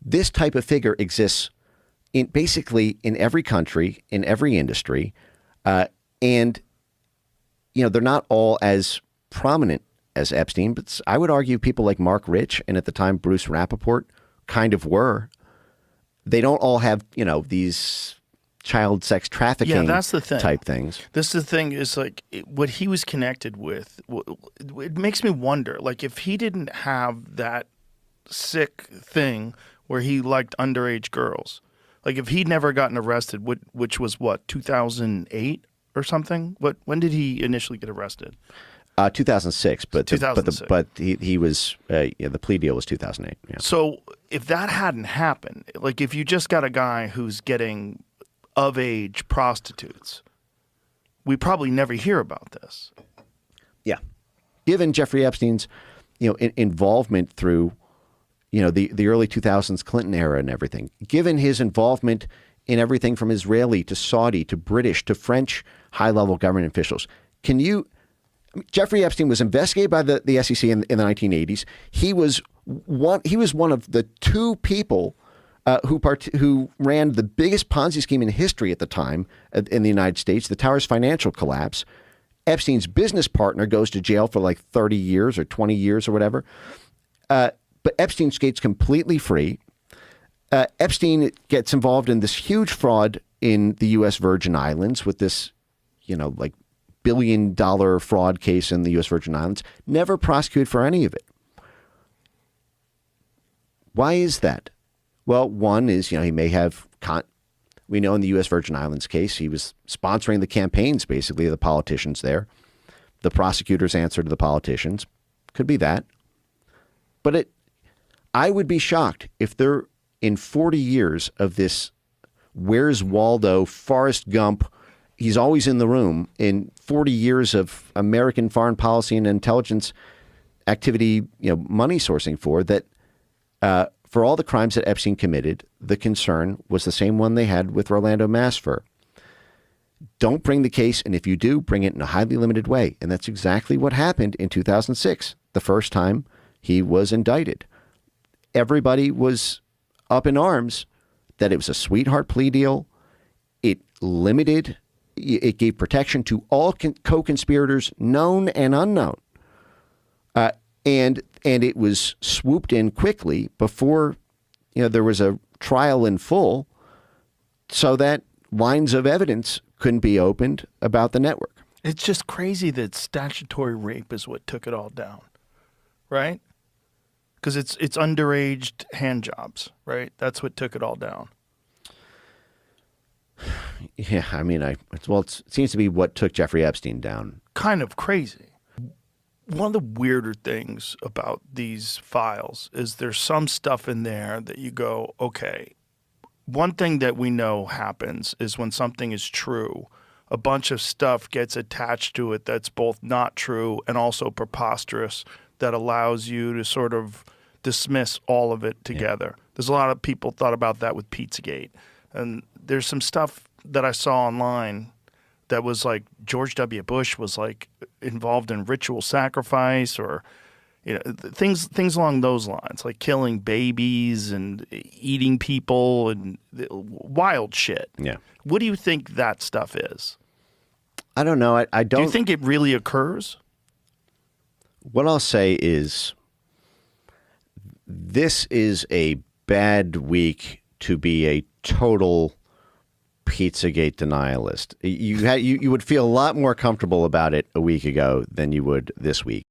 This type of figure exists in basically in every country, in every industry, and they're not all as prominent as Epstein, but I would argue people like Mark Rich and at the time Bruce Rappaport kind of were. They don't all have these child sex trafficking that's the thing. Type things. This is the thing is like what he was connected with. It makes me wonder, like if he didn't have that sick thing where he liked underage girls, like if he'd never gotten arrested, which was what, 2008 or something? When did he initially get arrested? 2006, but 2006. But he was the plea deal was 2008. Yeah. So if that hadn't happened, like if you just got a guy who's getting of age prostitutes, we probably never hear about this. Yeah. Given Jeffrey Epstein's, involvement through, the early 2000s Clinton era and everything, given his involvement in everything from Israeli to Saudi to British to French high-level government officials, Jeffrey Epstein was investigated by the SEC in the 1980s. He was one of the two people who ran the biggest Ponzi scheme in history at the time in the United States, the Towers financial collapse. Epstein's business partner goes to jail for like 30 years or 20 years or whatever. But Epstein skates completely free. Epstein gets involved in this huge fraud in the U.S. Virgin Islands with this, like billion-dollar fraud case in the U.S. Virgin Islands. Never prosecuted for any of it. Why is that? Well, one is, he may have, we know in the U.S. Virgin Islands case, he was sponsoring the campaigns, basically, of the politicians there. The prosecutors answer to the politicians. Could be that. But I would be shocked if there, in 40 years of this Where's Waldo, Forrest Gump, he's always in the room, in 40 years of American foreign policy and intelligence activity, money sourcing for that, for all the crimes that Epstein committed, the concern was the same one they had with Rolando Masfer. Don't bring the case, and if you do, bring it in a highly limited way. And that's exactly what happened in 2006, the first time he was indicted. Everybody was up in arms that it was a sweetheart plea deal. It gave protection to all co-conspirators, known and unknown. And it was swooped in quickly before, there was a trial in full, so that lines of evidence couldn't be opened about the network. It's just crazy that statutory rape is what took it all down, right? Because it's underage hand jobs, right? That's what took it all down. Yeah, I mean, it seems to be what took Jeffrey Epstein down. Kind of crazy. One of the weirder things about these files is there's some stuff in there that you go, okay, one thing that we know happens is when something is true, a bunch of stuff gets attached to it that's both not true and also preposterous that allows you to sort of dismiss all of it together. Yeah. There's a lot of people thought about that with Pizzagate. And there's some stuff that I saw online that was like George W. Bush was like involved in ritual sacrifice or things along those lines, like killing babies and eating people and wild shit. Yeah. What do you think that stuff is? I don't know. I don't. Do you think it really occurs? What I'll say is this is a bad week to be a total Pizzagate denialist. You would feel a lot more comfortable about it a week ago than you would this week.